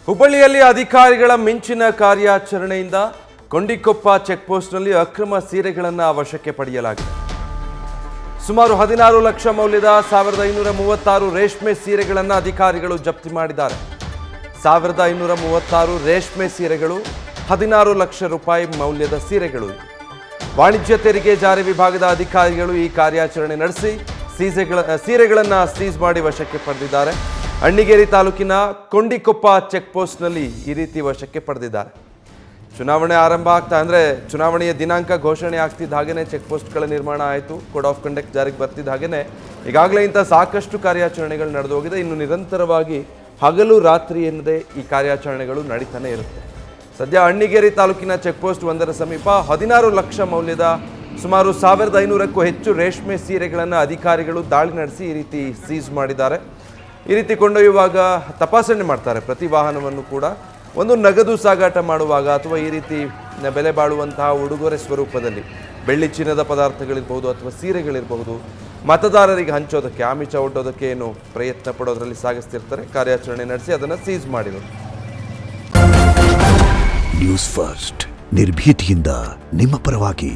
ಹುಬ್ಬಳ್ಳಿಯಲ್ಲಿ ಅಧಿಕಾರಿಗಳ ಮಿಂಚಿನ ಕಾರ್ಯಾಚರಣೆಯಿಂದ ಕೊಂಡಿಕೊಪ್ಪ ಚೆಕ್ಪೋಸ್ಟ್ನಲ್ಲಿ ಅಕ್ರಮ ಸೀರೆಗಳನ್ನು ವಶಕ್ಕೆ ಪಡೆಯಲಾಗಿದೆ. ಸುಮಾರು 16 ಲಕ್ಷ ಮೌಲ್ಯದ 1536 ರೇಷ್ಮೆ ಸೀರೆಗಳನ್ನು ಅಧಿಕಾರಿಗಳು ಜಪ್ತಿ ಮಾಡಿದ್ದಾರೆ. 1536 ರೇಷ್ಮೆ ಸೀರೆಗಳು 16 ಲಕ್ಷ ರೂಪಾಯಿ ಮೌಲ್ಯದ ಸೀರೆಗಳು. ವಾಣಿಜ್ಯ ತೆರಿಗೆ ಜಾರಿ ವಿಭಾಗದ ಅಧಿಕಾರಿಗಳು ಈ ಕಾರ್ಯಾಚರಣೆ ನಡೆಸಿ ಸೀರೆಗಳನ್ನು ಸೀಸ್ ಮಾಡಿ ವಶಕ್ಕೆ ಪಡೆದಿದ್ದಾರೆ. ಅಣ್ಣಿಗೇರಿ ತಾಲೂಕಿನ ಕೊಂಡಿಕೊಪ್ಪ ಚೆಕ್ಪೋಸ್ಟ್ನಲ್ಲಿ ಈ ರೀತಿ ವಶಕ್ಕೆ ಪಡೆದಿದ್ದಾರೆ. ಚುನಾವಣೆ ಆರಂಭ ಆಗ್ತಾ ಅಂದರೆ ಚುನಾವಣೆಯ ದಿನಾಂಕ ಘೋಷಣೆ ಆಗ್ತಿದ್ದ ಹಾಗೆಯೇ ಚೆಕ್ಪೋಸ್ಟ್ಗಳ ನಿರ್ಮಾಣ ಆಯಿತು. ಕೋಡ್ ಆಫ್ ಕಂಡಕ್ಟ್ ಜಾರಿಗೆ ಬರ್ತಿದ್ದ ಹಾಗೆಯೇ ಈಗಾಗಲೇ ಇಂಥ ಸಾಕಷ್ಟು ಕಾರ್ಯಾಚರಣೆಗಳು ನಡೆದು ಹೋಗಿದೆ. ಇನ್ನು ನಿರಂತರವಾಗಿ ಹಗಲು ರಾತ್ರಿ ಎನ್ನದೇ ಈ ಕಾರ್ಯಾಚರಣೆಗಳು ನಡೀತಾನೆ ಇರುತ್ತೆ. ಸದ್ಯ ಅಣ್ಣಿಗೇರಿ ತಾಲೂಕಿನ ಚೆಕ್ಪೋಸ್ಟ್ ಒಂದರ ಸಮೀಪ 16 ಲಕ್ಷ ಮೌಲ್ಯದ ಸುಮಾರು 1500ಕ್ಕೂ ಹೆಚ್ಚು ರೇಷ್ಮೆ ಸೀರೆಗಳನ್ನು ಅಧಿಕಾರಿಗಳು ದಾಳಿ ನಡೆಸಿ ಈ ರೀತಿ ಸೀಸ್ ಮಾಡಿದ್ದಾರೆ. ಈ ರೀತಿ ಕೊಂಡೊಯ್ಯುವಾಗ ತಪಾಸಣೆ ಮಾಡ್ತಾರೆ. ಪ್ರತಿ ವಾಹನವನ್ನು ಕೂಡ ಒಂದು ನಗದು ಸಾಗಾಟ ಮಾಡುವಾಗ ಅಥವಾ ಈ ರೀತಿ ಬೆಲೆ ಬಾಳುವಂತಹ ಉಡುಗೊರೆ ಸ್ವರೂಪದಲ್ಲಿ ಬೆಳ್ಳಿ ಚಿನ್ನದ ಪದಾರ್ಥಗಳಿರ್ಬೋದು ಅಥವಾ ಸೀರೆಗಳಿರಬಹುದು ಮತದಾರರಿಗೆ ಹಂಚೋದಕ್ಕೆ ಆಮಿಷ ಒಡ್ಡೋದಕ್ಕೆ ಏನು ಪ್ರಯತ್ನ ಪಡೋದರಲ್ಲಿ ಸಾಗಿಸ್ತಿರ್ತಾರೆ. ಕಾರ್ಯಾಚರಣೆ ನಡೆಸಿ ಅದನ್ನು ಸೀಸ್ ಮಾಡಿದರು. ನ್ಯೂಸ್ ಫಸ್ಟ್ ನಿರ್ಭೀತಿಯಿಂದ ನಿಮ್ಮ ಪರವಾಗಿ.